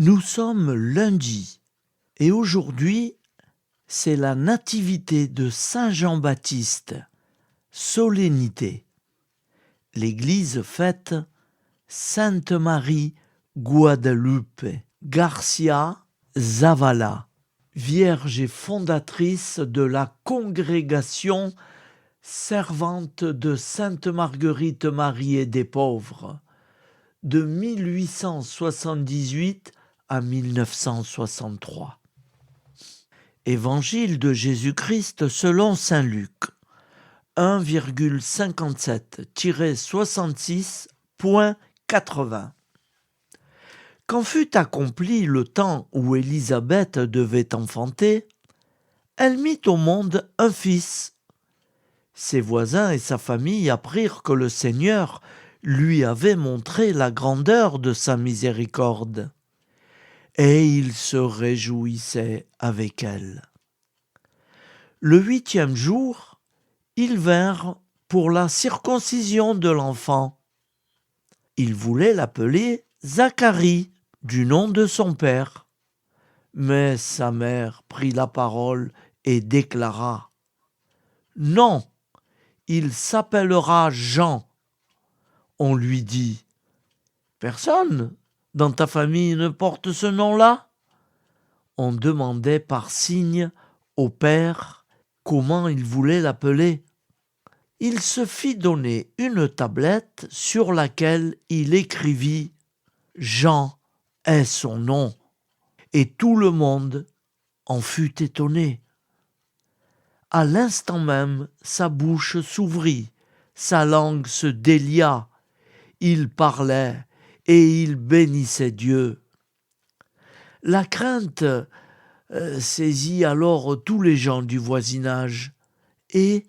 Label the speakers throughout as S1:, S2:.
S1: Nous sommes lundi et aujourd'hui, c'est la nativité de Saint Jean-Baptiste, solennité. L'Église fête Sainte Marie Guadalupe Garcia Zavala, Vierge et fondatrice de la congrégation servante de Sainte Marguerite Marie et des pauvres, de 1878 à 1963. Évangile de Jésus-Christ selon saint Luc, 1,57-66.80. Quand fut accompli le temps où Élisabeth devait enfanter, elle mit au monde un fils. Ses voisins et sa famille apprirent que le Seigneur lui avait montré la grandeur de sa miséricorde, et il se réjouissait avec elle. Le 8e jour, ils vinrent pour la circoncision de l'enfant. Ils voulaient l'appeler Zacharie, du nom de son père. Mais sa mère prit la parole et déclara : « Non, il s'appellera Jean. » On lui dit : « Personne dans ta famille ne porte ce nom-là ?» On demandait par signe au père comment il voulait l'appeler. Il se fit donner une tablette sur laquelle il écrivit : « Jean est son nom. » Et tout le monde en fut étonné. À l'instant même, sa bouche s'ouvrit, sa langue se délia. Il parlait et il bénissait Dieu. La crainte saisit alors tous les gens du voisinage et,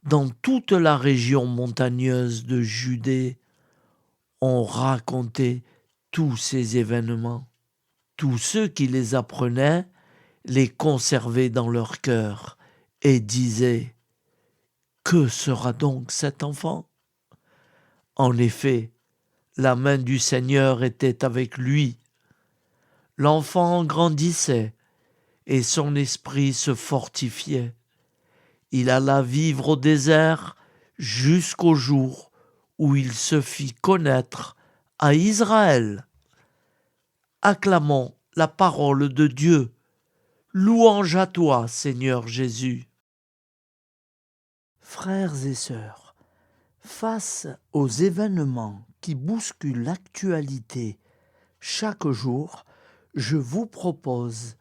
S1: dans toute la région montagneuse de Judée, on racontait tous ces événements. Tous ceux qui les apprenaient les conservaient dans leur cœur et disaient : « Que sera donc cet enfant ? » En effet, la main du Seigneur était avec lui. L'enfant grandissait et son esprit se fortifiait. Il alla vivre au désert jusqu'au jour où il se fit connaître à Israël. Acclamons la parole de Dieu. Louange à toi, Seigneur Jésus. Frères et sœurs, face aux événements qui bousculent l'actualité chaque jour, je vous propose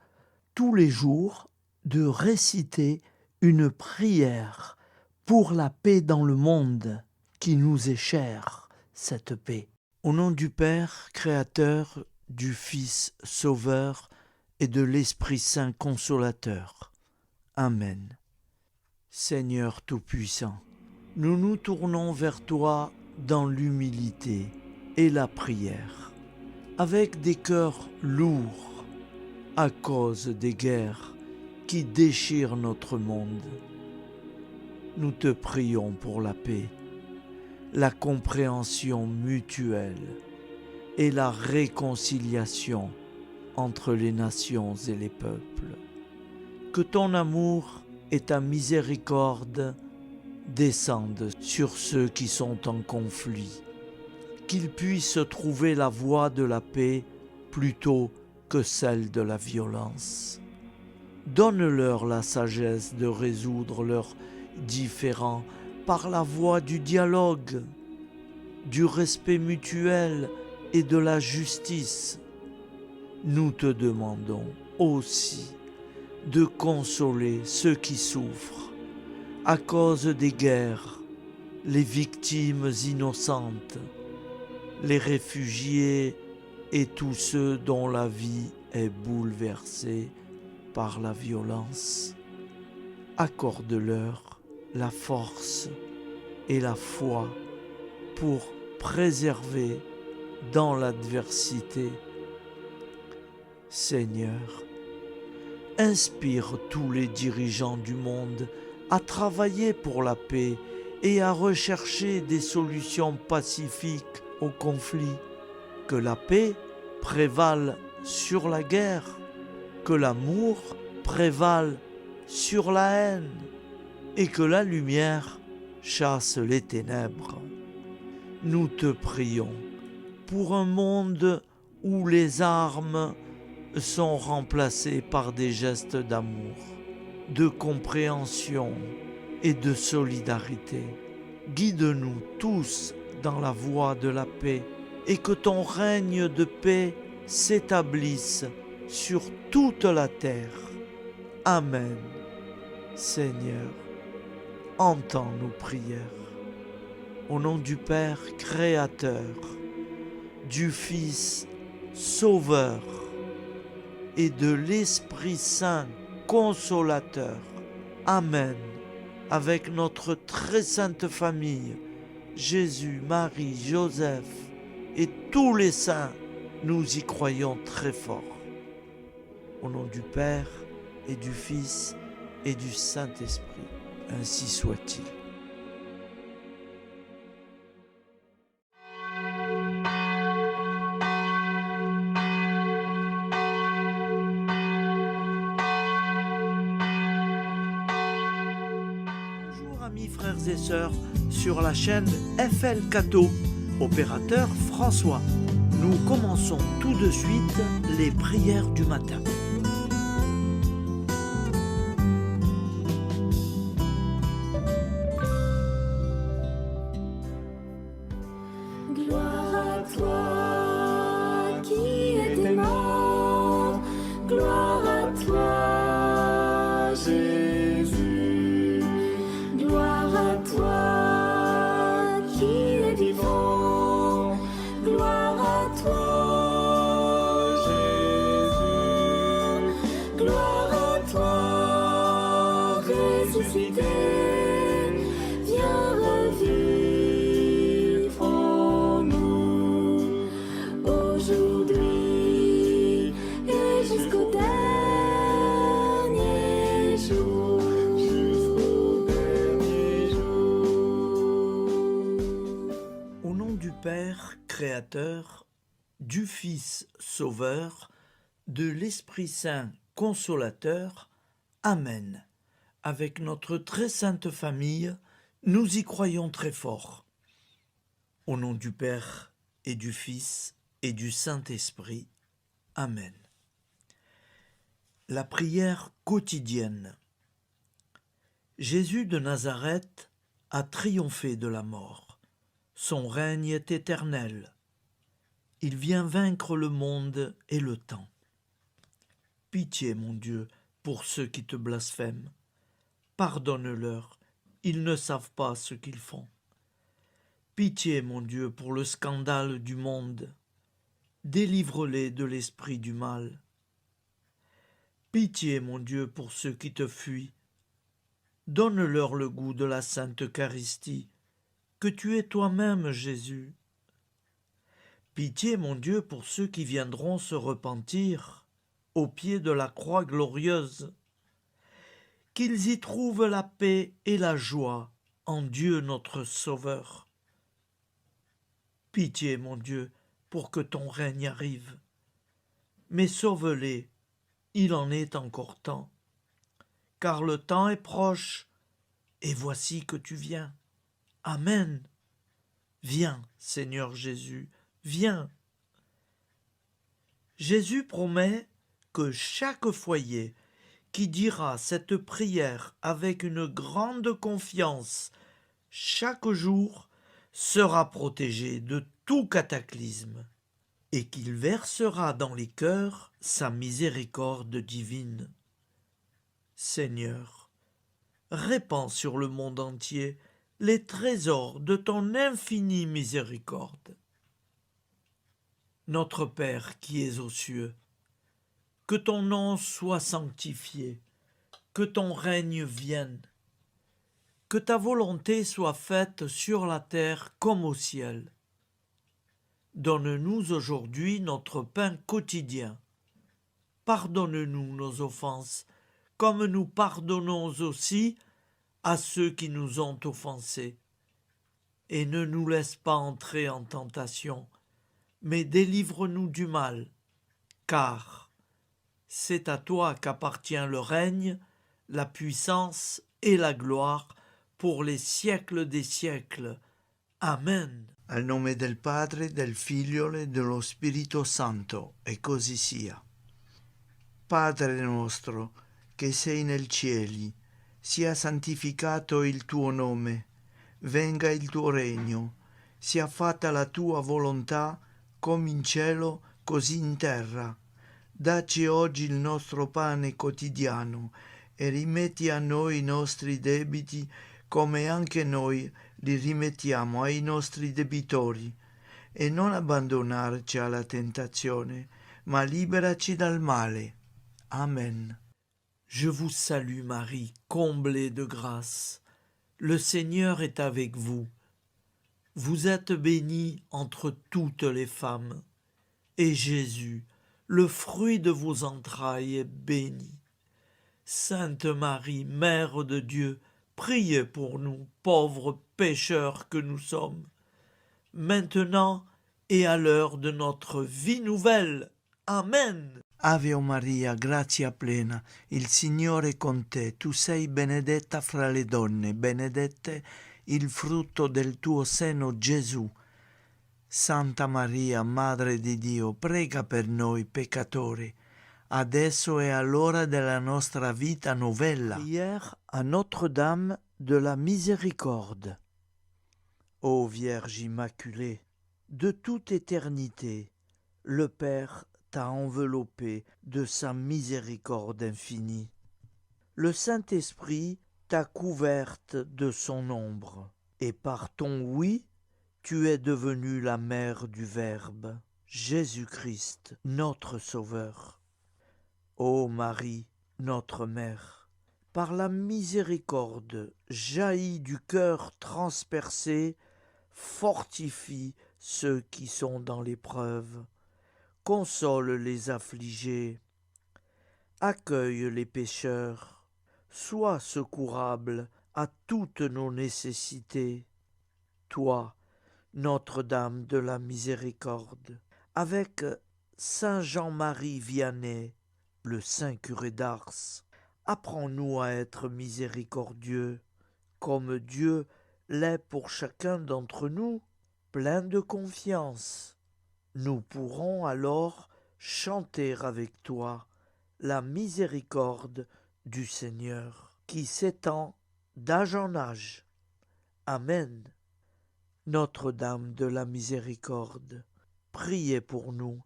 S1: tous les jours de réciter une prière pour la paix dans le monde qui nous est chère, cette paix. Au nom du Père, Créateur, du Fils, Sauveur et de l'Esprit Saint Consolateur. Amen. Seigneur Tout-Puissant, nous nous tournons vers toi dans l'humilité et la prière, avec des cœurs lourds à cause des guerres qui déchirent notre monde. Nous te prions pour la paix, la compréhension mutuelle et la réconciliation entre les nations et les peuples. Que ton amour et ta miséricorde descendent sur ceux qui sont en conflit, qu'ils puissent trouver la voie de la paix plutôt que celle de la violence. Donne-leur la sagesse de résoudre leurs différends par la voie du dialogue, du respect mutuel et de la justice. Nous te demandons aussi de consoler ceux qui souffrent à cause des guerres, les victimes innocentes, les réfugiés et tous ceux dont la vie est bouleversée par la violence. Accorde-leur la force et la foi pour préserver dans l'adversité. Seigneur, inspire tous les dirigeants du monde à travailler pour la paix et à rechercher des solutions pacifiques aux conflits. Que la paix prévale sur la guerre, que l'amour prévale sur la haine et que la lumière chasse les ténèbres. Nous te prions pour un monde où les armes sont remplacées par des gestes d'amour, de compréhension et de solidarité. Guide-nous tous dans la voie de la paix et que ton règne de paix s'établisse sur toute la terre. Amen. Seigneur, entends nos prières. Au nom du Père Créateur, du Fils Sauveur et de l'Esprit Saint Consolateur. Amen. Avec notre très sainte famille, Jésus, Marie, Joseph et tous les saints, nous y croyons très fort. Au nom du Père et du Fils et du Saint-Esprit, ainsi soit-il. Bonjour amis frères et sœurs sur la chaîne FL Cato, opérateur François. Nous commençons tout de suite les prières du matin.
S2: Gloire à toi qui es mort, gloire à toi Jésus, gloire à toi qui es vivant, gloire à toi Jésus, gloire à toi ressuscité, viens revivre en nous aujourd'hui et jusqu'au dernier jour.
S1: Au nom du Père Créateur, du Fils Sauveur, de l'Esprit Saint Consolateur. Amen. Avec notre très sainte famille, nous y croyons très fort. Au nom du Père et du Fils et du Saint-Esprit. Amen. La prière quotidienne. Jésus de Nazareth a triomphé de la mort. Son règne est éternel. Il vient vaincre le monde et le temps. Pitié, mon Dieu, pour ceux qui te blasphèment. Pardonne-leur, ils ne savent pas ce qu'ils font. Pitié, mon Dieu, pour le scandale du monde. Délivre-les de l'esprit du mal. Pitié, mon Dieu, pour ceux qui te fuient. Donne-leur le goût de la Sainte Eucharistie, que tu es toi-même, Jésus. Pitié, mon Dieu, pour ceux qui viendront se repentir au pied de la croix glorieuse, qu'ils y trouvent la paix et la joie en Dieu notre Sauveur. Pitié, mon Dieu, pour que ton règne arrive. Mais sauve-les, il en est encore temps, car le temps est proche, et voici que tu viens. Amen. Viens, Seigneur Jésus, viens. Jésus promet que chaque foyer qui dira cette prière avec une grande confiance chaque jour sera protégé de tout cataclysme et qu'il versera dans les cœurs sa miséricorde divine. Seigneur, répands sur le monde entier les trésors de ton infinie miséricorde. Notre Père qui es aux cieux, que ton nom soit sanctifié, que ton règne vienne, que ta volonté soit faite sur la terre comme au ciel. Donne-nous aujourd'hui notre pain quotidien. Pardonne-nous nos offenses, comme nous pardonnons aussi à ceux qui nous ont offensés. Et ne nous laisse pas entrer en tentation, mais délivre-nous du mal. car c'est à toi qu'appartient le règne, la puissance et la gloire pour les siècles des siècles. Amen.
S3: Al nome del Padre, del Figlio e dello Spirito Santo, e così sia. Padre nostro, che sei nel cieli, sia santificato il tuo nome, venga il tuo regno, sia fatta la tua volontà, come in cielo, così in terra. Dacci oggi il nostro pane quotidiano e rimetti a noi i nostri debiti, come anche noi li rimettiamo ai nostri debitori, e non abbandonarci alla tentazione, ma liberaci dal male. Amen.
S1: Je vous salue Marie, comblée de grâce. Le Seigneur est avec vous. Vous êtes bénie entre toutes les femmes, et Jésus, le fruit de vos entrailles, est béni. Sainte Marie, Mère de Dieu, priez pour nous, pauvres pécheurs que nous sommes, maintenant et à l'heure de notre vie nouvelle. Amen.
S3: Ave Maria, grazia plena, il Signore è con te, tu sei benedetta fra le donne, benedette il frutto del tuo seno Gesù. Santa Maria, Madre di Dio, prega per noi peccatori, adesso e all'ora della nostra vita novella.
S1: Prière à Notre-Dame de la Miséricorde. Ô Vierge Immaculée, de toute éternité, le Père t'a enveloppé de sa miséricorde infinie. Le Saint-Esprit t'a couverte de son ombre, et par ton oui, tu es devenue la mère du Verbe, Jésus-Christ, notre Sauveur. Ô Marie, notre Mère, par la miséricorde jaillie du cœur transpercé, fortifie ceux qui sont dans l'épreuve, console les affligés, accueille les pécheurs, sois secourable à toutes nos nécessités. Toi, Notre-Dame de la Miséricorde, avec Saint Jean-Marie Vianney, le Saint curé d'Ars, apprends-nous à être miséricordieux, comme Dieu l'est pour chacun d'entre nous, plein de confiance. Nous pourrons alors chanter avec toi la miséricorde du Seigneur, qui s'étend d'âge en âge. Amen. Notre-Dame de la Miséricorde, priez pour nous.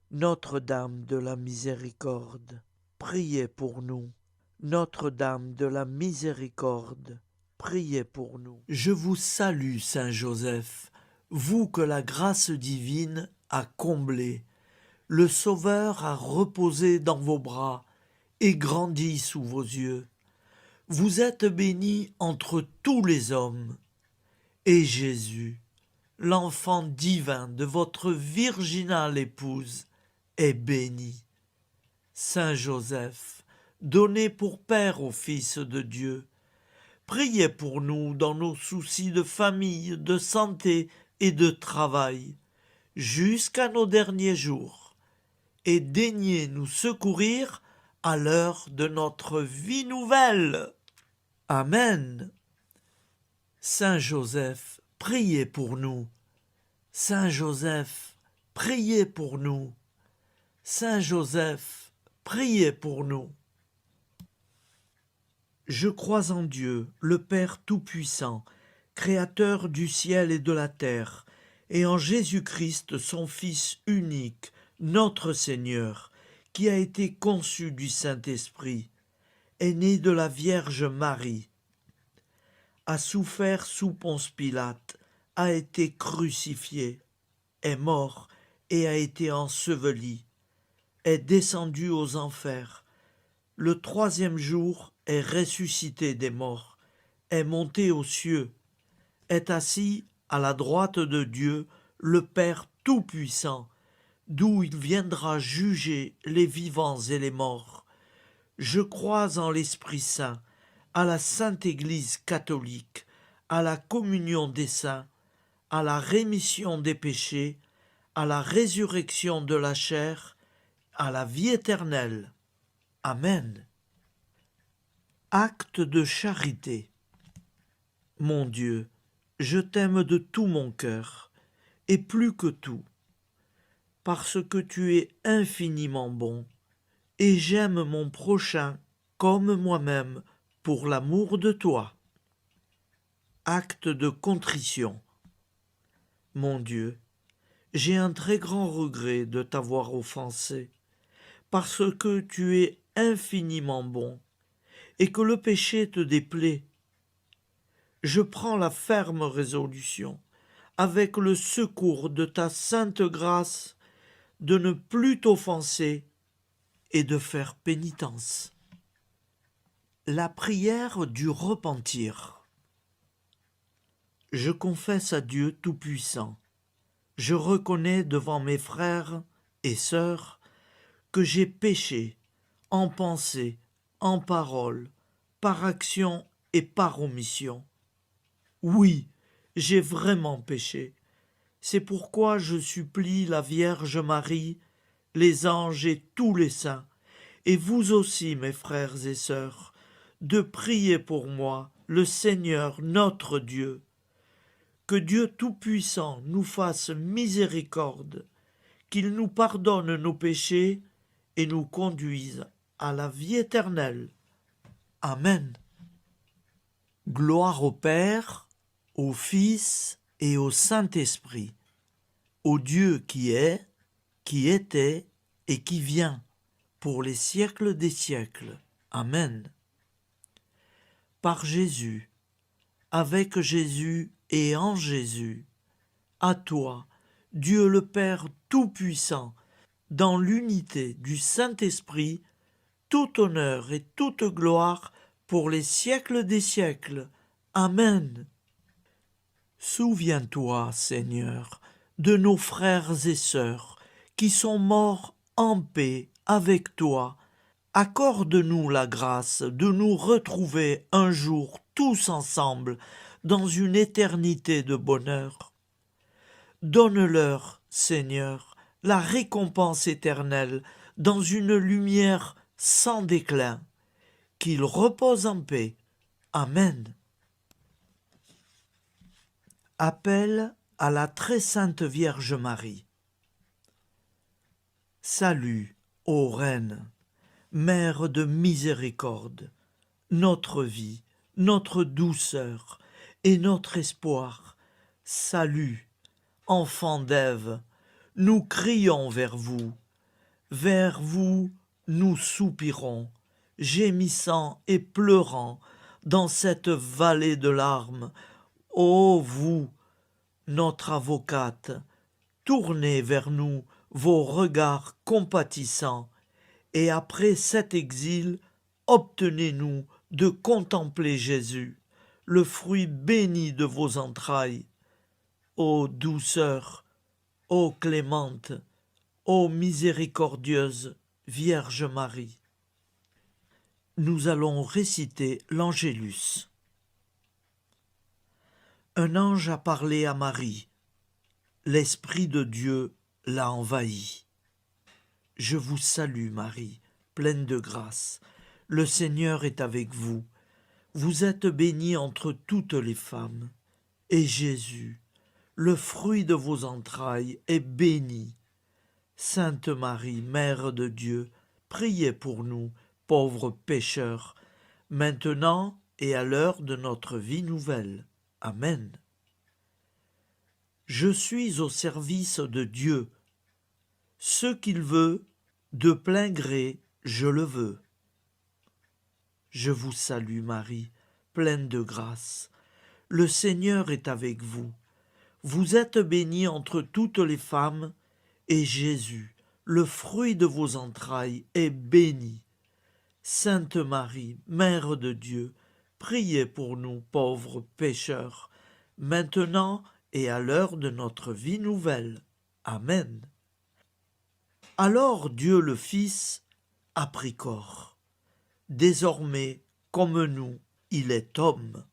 S1: Notre-Dame de la Miséricorde, priez pour nous. Notre-Dame de la Miséricorde, priez pour nous. Je vous salue, Saint Joseph, vous que la grâce divine a comblé. Le Sauveur a reposé dans vos bras et grandi sous vos yeux. Vous êtes bénie entre tous les hommes, et Jésus, l'enfant divin de votre virginale épouse, est béni. Saint Joseph, donné pour Père au Fils de Dieu, priez pour nous dans nos soucis de famille, de santé et de travail, jusqu'à nos derniers jours, et daignez nous secourir à l'heure de notre vie nouvelle. Amen. Saint Joseph, priez pour nous. Saint Joseph, priez pour nous. Saint Joseph, priez pour nous. Je crois en Dieu, le Père Tout-Puissant, Créateur du ciel et de la terre, et en Jésus-Christ, son Fils unique, notre Seigneur, qui a été conçu du Saint-Esprit, est né de la Vierge Marie, a souffert sous Ponce Pilate, a été crucifié, est mort et a été enseveli, est descendu aux enfers, le troisième jour est ressuscité des morts, est monté aux cieux, est assis à la droite de Dieu, le Père Tout-Puissant, d'où il viendra juger les vivants et les morts. Je crois en l'Esprit Saint, à la Sainte Église catholique, à la communion des saints, à la rémission des péchés, à la résurrection de la chair à la vie éternelle. Amen. Acte de charité. Mon Dieu, je t'aime de tout mon cœur, et plus que tout, parce que tu es infiniment bon, et j'aime mon prochain comme moi-même pour l'amour de toi. Acte de contrition. Mon Dieu, j'ai un très grand regret de t'avoir offensé, parce que tu es infiniment bon, et que le péché te déplaît. Je prends la ferme résolution, avec le secours de ta sainte grâce, de ne plus t'offenser et de faire pénitence. La prière du repentir. Je confesse à Dieu Tout-Puissant. Je reconnais devant mes frères et sœurs que j'ai péché en pensée, en parole, par action et par omission. Oui, j'ai vraiment péché. C'est pourquoi je supplie la Vierge Marie, les anges et tous les saints, et vous aussi, mes frères et sœurs, de prier pour moi, le Seigneur notre Dieu. Que Dieu Tout-Puissant nous fasse miséricorde, qu'il nous pardonne nos péchés et nous conduise à la vie éternelle. Amen. Gloire au Père, au Fils et au Saint-Esprit, au Dieu qui est, qui était et qui vient, pour les siècles des siècles. Amen. Par Jésus, avec Jésus et en Jésus, à toi, Dieu le Père Tout-Puissant, dans l'unité du Saint-Esprit, tout honneur et toute gloire pour les siècles des siècles. Amen. Souviens-toi, Seigneur, de nos frères et sœurs qui sont morts en paix avec toi. Accorde-nous la grâce de nous retrouver un jour tous ensemble dans une éternité de bonheur. Donne-leur, Seigneur, la récompense éternelle dans une lumière sans déclin. Qu'ils reposent en paix. Amen. Appel à la très sainte Vierge Marie. Salut, ô Reine, Mère de miséricorde, notre vie, notre douceur et notre espoir. Salut, enfant d'Ève, nous crions vers vous. Vers vous, nous soupirons, gémissant et pleurant dans cette vallée de larmes. Ô vous, notre avocate, tournez vers nous vos regards compatissants, et après cet exil, obtenez-nous de contempler Jésus, le fruit béni de vos entrailles. Ô douceur, ô clémente, ô miséricordieuse Vierge Marie. Nous allons réciter l'Angélus. Un ange a parlé à Marie. L'Esprit de Dieu l'a envahie. Je vous salue, Marie, pleine de grâce. Le Seigneur est avec vous. Vous êtes bénie entre toutes les femmes. Et Jésus, le fruit de vos entrailles, est béni. Sainte Marie, Mère de Dieu, priez pour nous, pauvres pécheurs, maintenant et à l'heure de notre vie nouvelle. Amen. Je suis au service de Dieu. Ce qu'il veut, de plein gré, je le veux. Je vous salue Marie, pleine de grâce. Le Seigneur est avec vous. Vous êtes bénie entre toutes les femmes, et Jésus, le fruit de vos entrailles, est béni. Sainte Marie, Mère de Dieu, priez pour nous pauvres pécheurs, maintenant et à l'heure de notre vie nouvelle. Amen. Alors Dieu le Fils a pris corps. Désormais, comme nous, il est homme.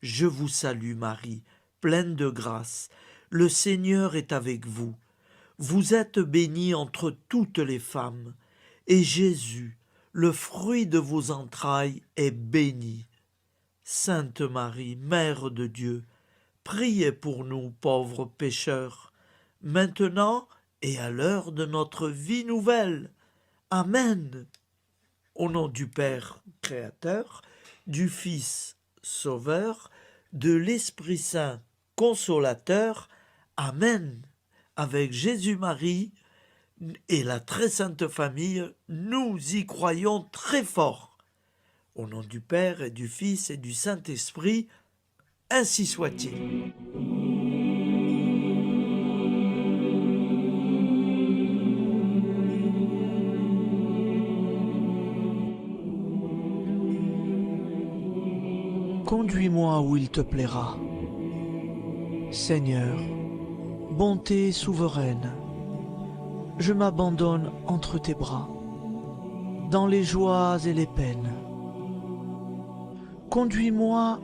S1: Je vous salue Marie, pleine de grâce. Le Seigneur est avec vous. vous êtes bénie entre toutes les femmes, et Jésus, le fruit de vos entrailles, est béni. Sainte Marie, Mère de Dieu, priez pour nous pauvres pécheurs, maintenant et à l'heure de notre vie nouvelle. Amen. Au nom du Père Créateur, du Fils Sauveur, de l'Esprit Saint Consolateur. Amen. Avec Jésus-Marie et la très sainte famille, nous y croyons très fort. Au nom du Père et du Fils et du Saint-Esprit, ainsi soit-il.
S4: Conduis-moi où il te plaira. Seigneur, bonté souveraine, je m'abandonne entre tes bras, dans les joies et les peines. Conduis-moi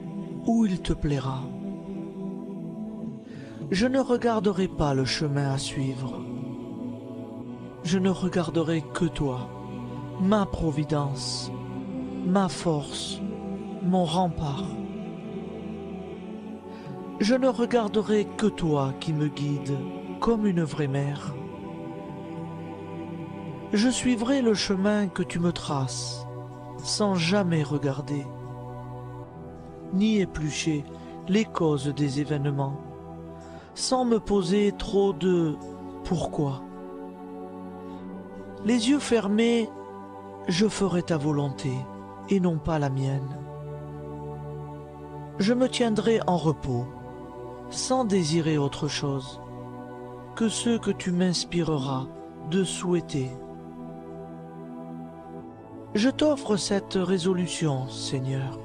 S4: où il te plaira. Je ne regarderai pas le chemin à suivre. Je ne regarderai que toi, ma providence, ma force, mon rempart. Je ne regarderai que toi qui me guides comme une vraie mère. Je suivrai le chemin que tu me traces, sans jamais regarder, ni éplucher les causes des événements, sans me poser trop de « pourquoi ». Les yeux fermés, je ferai ta volonté et non pas la mienne. Je me tiendrai en repos, sans désirer autre chose que ce que tu m'inspireras de souhaiter. Je t'offre cette résolution, Seigneur.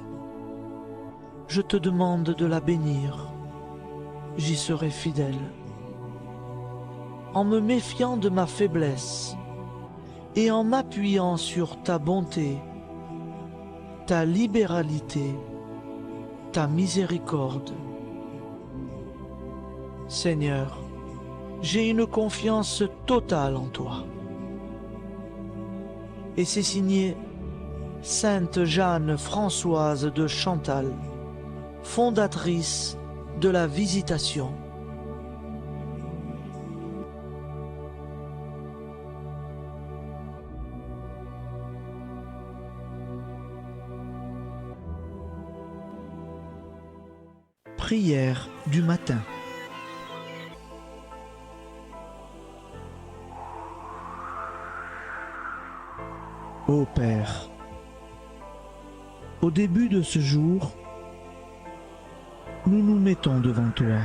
S4: Je te demande de la bénir. J'y serai fidèle. En me méfiant de ma faiblesse et en m'appuyant sur ta bonté, ta libéralité, ta miséricorde. Seigneur, j'ai une confiance totale en toi. Et c'est signé Sainte Jeanne Françoise de Chantal, fondatrice de la Visitation. Prière du matin. Ô Père, au début de ce jour, nous nous mettons devant toi.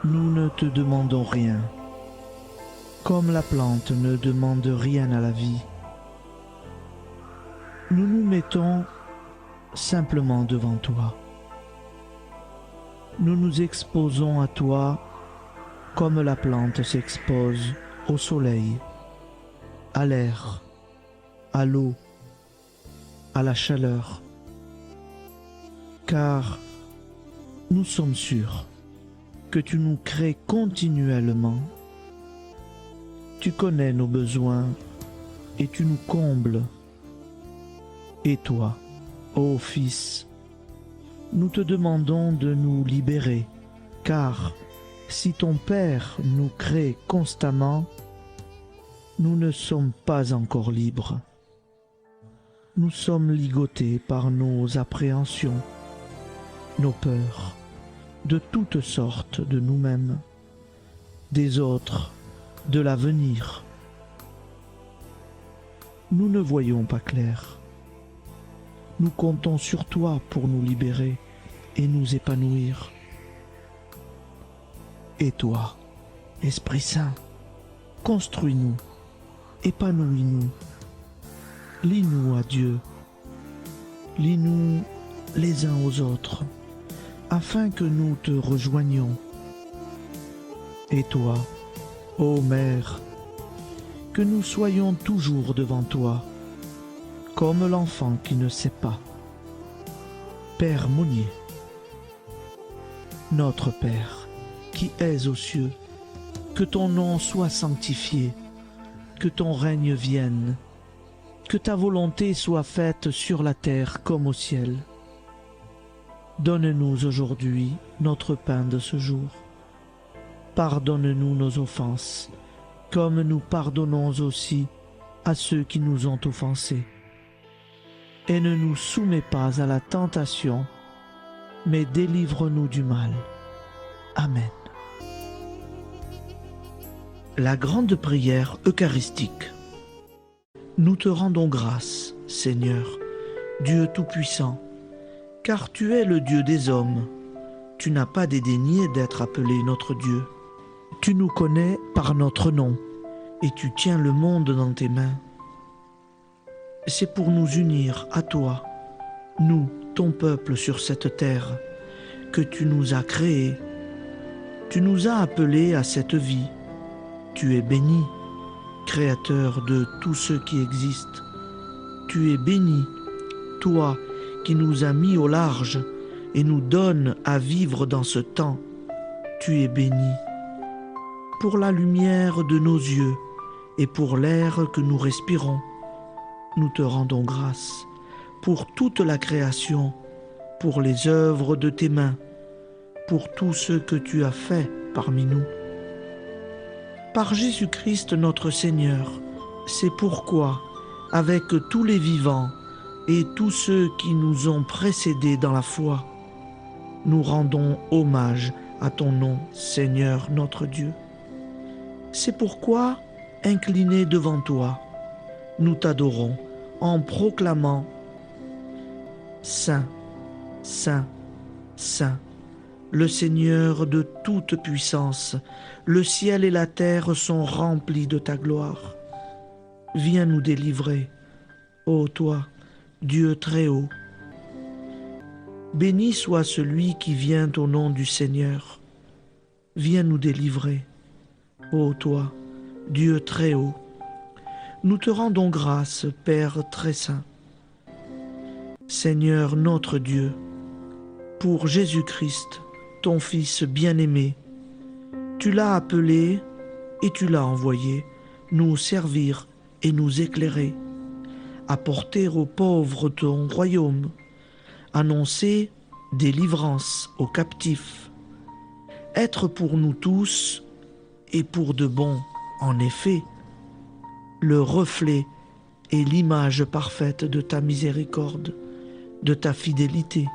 S4: Nous ne te demandons rien, comme la plante ne demande rien à la vie. Nous nous mettons simplement devant toi. Nous nous exposons à toi comme la plante s'expose au soleil, à l'air, à l'eau, à la chaleur, car nous sommes sûrs que tu nous crées continuellement. Tu connais nos besoins et tu nous combles. Et toi, ô Fils, nous te demandons de nous libérer, car si ton Père nous crée constamment, nous ne sommes pas encore libres. Nous sommes ligotés par nos appréhensions, nos peurs, de toutes sortes de nous-mêmes, des autres, de l'avenir. Nous ne voyons pas clair. Nous comptons sur toi pour nous libérer et nous épanouir. Et toi, Esprit Saint, construis-nous, épanouis-nous, lie-nous à Dieu, lie-nous les uns aux autres, afin que nous te rejoignions. Et toi, ô Mère, que nous soyons toujours devant toi, comme l'enfant qui ne sait pas. Père Monnier, notre Père, qui es aux cieux, Que ton nom soit sanctifié, que ton règne vienne, que ta volonté soit faite sur la terre comme au ciel. Donne-nous aujourd'hui notre pain de ce jour. Pardonne-nous nos offenses, comme nous pardonnons aussi à ceux qui nous ont offensés. Et ne nous soumets pas à la tentation, mais délivre-nous du mal. Amen. La grande prière eucharistique. Nous te rendons grâce, Seigneur, Dieu Tout-Puissant, car tu es le Dieu des hommes. Tu n'as pas dédaigné d'être appelé notre Dieu. Tu nous connais par notre nom, et tu tiens le monde dans tes mains. C'est pour nous unir à toi, nous, ton peuple sur cette terre, que tu nous as créés. Tu nous as appelés à cette vie. Tu es béni, Créateur de tout ce qui existe. Tu es béni, toi qui nous as mis au large et nous donnes à vivre dans ce temps. Tu es béni. Pour la lumière de nos yeux et pour l'air que nous respirons, nous te rendons grâce. Pour toute la création, pour les œuvres de tes mains, pour tout ce que tu as fait parmi nous. Par Jésus-Christ notre Seigneur, c'est pourquoi, avec tous les vivants et tous ceux qui nous ont précédés dans la foi, nous rendons hommage à ton nom, Seigneur notre Dieu. C'est pourquoi, inclinés devant toi, nous t'adorons en proclamant « Saint, Saint, Saint ». Le Seigneur de toute puissance, le ciel et la terre sont remplis de ta gloire. Viens nous délivrer, ô toi, Dieu très haut. Béni soit celui qui vient au nom du Seigneur. Viens nous délivrer, ô toi, Dieu très haut. Nous te rendons grâce, Père très saint. Seigneur notre Dieu, pour Jésus-Christ, ton Fils bien-aimé, tu l'as appelé et tu l'as envoyé nous servir et nous éclairer, apporter aux pauvres ton royaume, annoncer délivrance aux captifs, être pour nous tous et pour de bon, en effet, le reflet et l'image parfaite de ta miséricorde, de ta fidélité.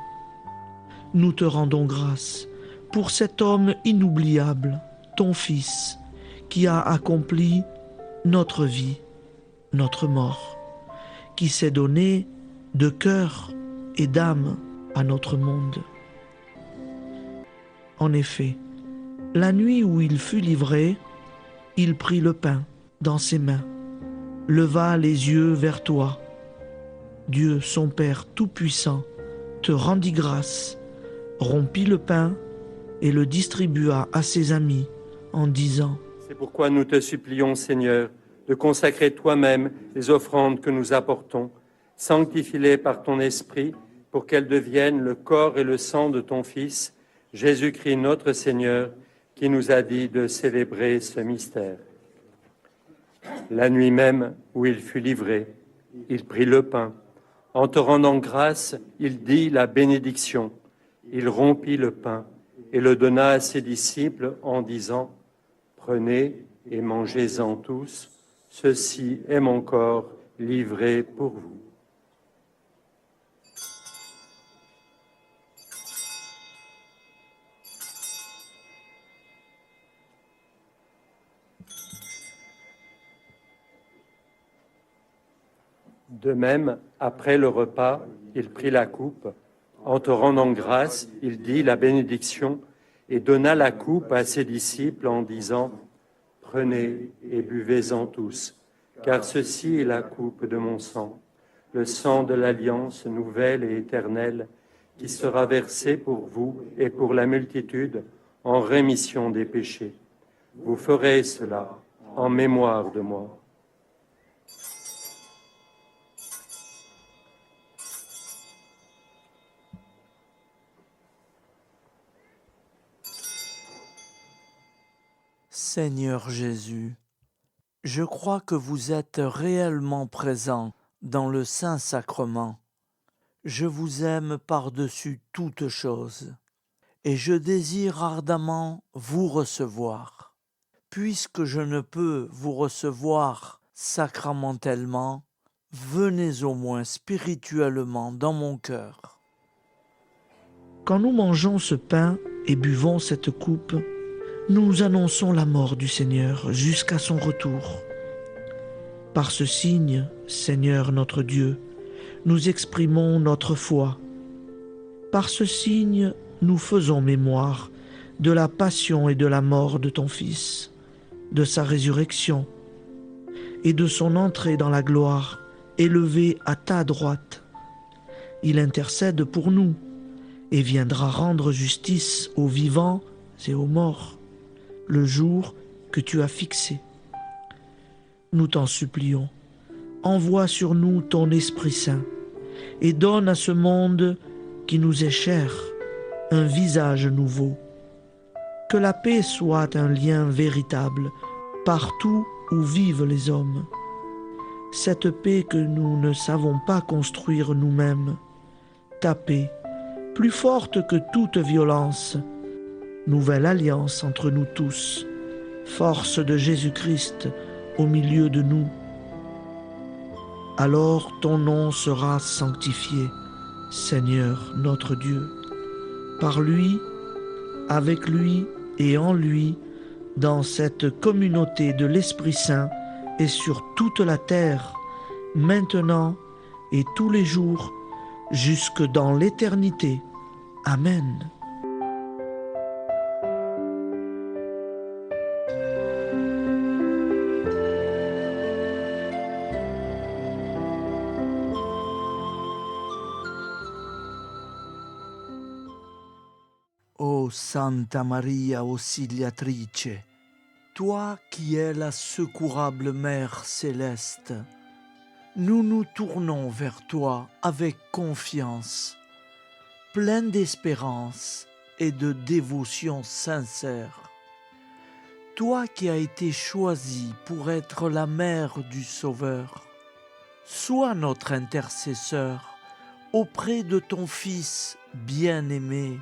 S4: Nous te rendons grâce pour cet homme inoubliable, ton Fils, qui a accompli notre vie, notre mort, qui s'est donné de cœur et d'âme à notre monde. En effet, la nuit où il fut livré, il prit le pain dans ses mains, leva les yeux vers toi. Dieu, son Père Tout-Puissant, te rendit grâce, rompit le pain et le distribua à ses amis en disant :
S5: C'est pourquoi nous te supplions, Seigneur, de consacrer toi-même les offrandes que nous apportons. Sanctifie-les par ton Esprit pour qu'elles deviennent le corps et le sang de ton Fils, Jésus-Christ notre Seigneur, qui nous a dit de célébrer ce mystère. La nuit même où il fut livré, il prit le pain. En te rendant grâce, il dit la bénédiction. Il rompit le pain et le donna à ses disciples en disant : Prenez et mangez-en tous, ceci est mon corps livré pour vous. De même, après le repas, il prit la coupe. En te rendant grâce, il dit la bénédiction et donna la coupe à ses disciples en disant : Prenez et buvez-en tous, car ceci est la coupe de mon sang, le sang de l'alliance nouvelle et éternelle, qui sera versé pour vous et pour la multitude en rémission des péchés. Vous ferez cela en mémoire de moi.
S1: Seigneur Jésus, je crois que vous êtes réellement présent dans le Saint-Sacrement. Je vous aime par-dessus toute chose et je désire ardemment vous recevoir. Puisque je ne peux vous recevoir sacramentellement, venez au moins spirituellement dans mon cœur.
S4: Quand nous mangeons ce pain et buvons cette coupe, nous annonçons la mort du Seigneur jusqu'à son retour. Par ce signe, Seigneur notre Dieu, nous exprimons notre foi. Par ce signe, nous faisons mémoire de la passion et de la mort de ton Fils, de sa résurrection et de son entrée dans la gloire, élevé à ta droite. Il intercède pour nous et viendra rendre justice aux vivants et aux morts, le jour que tu as fixé. Nous t'en supplions, envoie sur nous ton Esprit Saint et donne à ce monde qui nous est cher un visage nouveau. Que la paix soit un lien véritable partout où vivent les hommes. Cette paix que nous ne savons pas construire nous-mêmes, ta paix, plus forte que toute violence, nouvelle alliance entre nous tous, force de Jésus-Christ au milieu de nous. Alors ton nom sera sanctifié, Seigneur notre Dieu. Par lui, avec lui et en lui, dans cette communauté de l'Esprit Saint et sur toute la terre, maintenant et tous les jours, jusque dans l'éternité. Amen.
S1: Ô Santa Maria Auxiliatrice, toi qui es la secourable Mère céleste, nous nous tournons vers toi avec confiance, plein d'espérance et de dévotion sincère. Toi qui as été choisie pour être la mère du Sauveur, sois notre intercesseur auprès de ton Fils bien-aimé.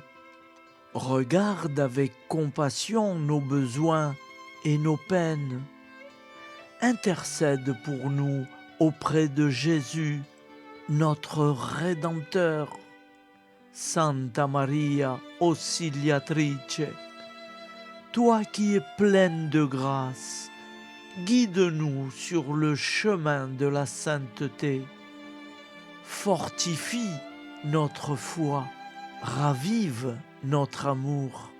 S1: Regarde avec compassion nos besoins et nos peines. Intercède pour nous auprès de Jésus, notre Rédempteur. Santa Maria Auxiliatrice, toi qui es pleine de grâce, guide-nous sur le chemin de la sainteté. Fortifie notre foi, ravive notre amour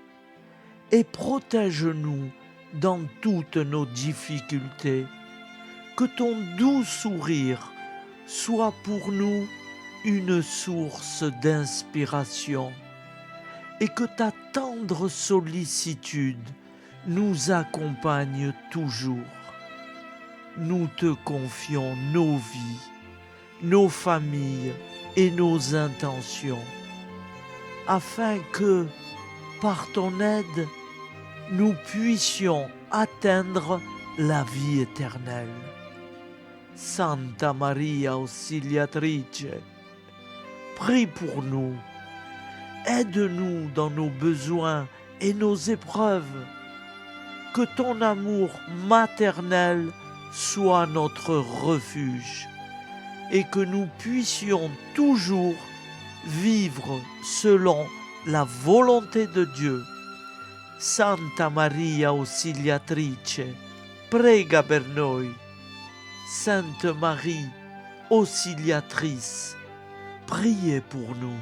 S1: et protège-nous dans toutes nos difficultés. Que ton doux sourire soit pour nous une source d'inspiration et que ta tendre sollicitude nous accompagne toujours. Nous te confions nos vies, nos familles et nos intentions, afin que, par ton aide, nous puissions atteindre la vie éternelle. Santa Maria Auxiliatrice, prie pour nous, aide-nous dans nos besoins et nos épreuves, que ton amour maternel soit notre refuge et que nous puissions toujours vivre selon la volonté de Dieu. Santa Maria Auxiliatrice, prega per noi. Sainte Marie, Auxiliatrice, priez pour nous.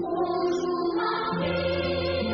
S2: Bonjour Marie,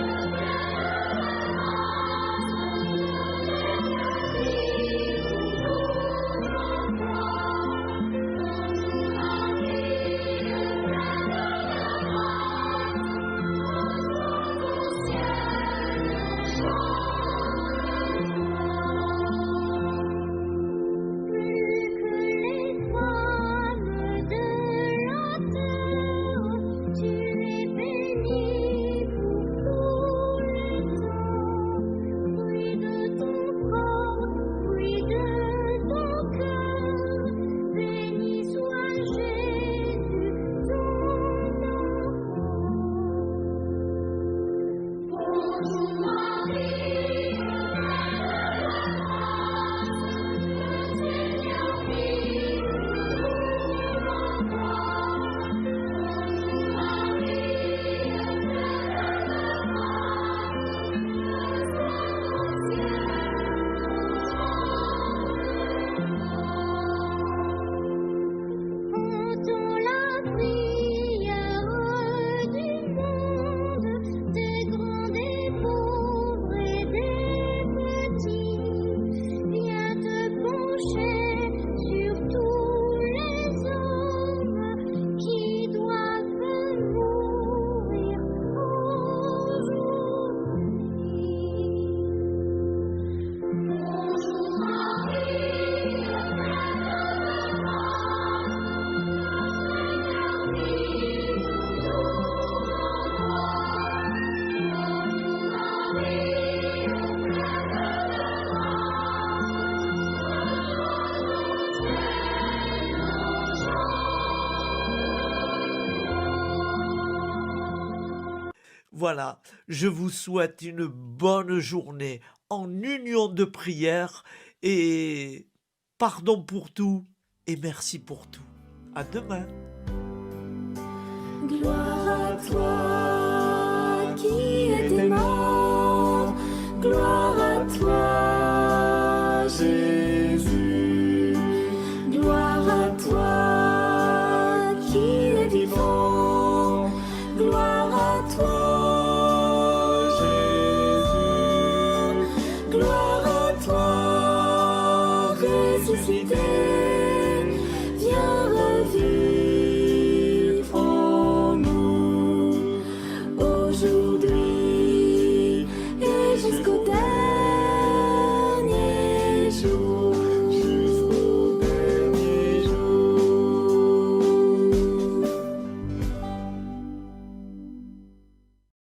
S1: Voilà, je vous souhaite une bonne journée en union de prière et pardon pour tout et merci pour tout. À demain.
S2: Gloire à toi qui es mort, gloire à toi Jésus, gloire à toi qui es vivant, gloire à toi Jésus, gloire à toi ressuscité, viens revivre en nous aujourd'hui et jusqu'au dernier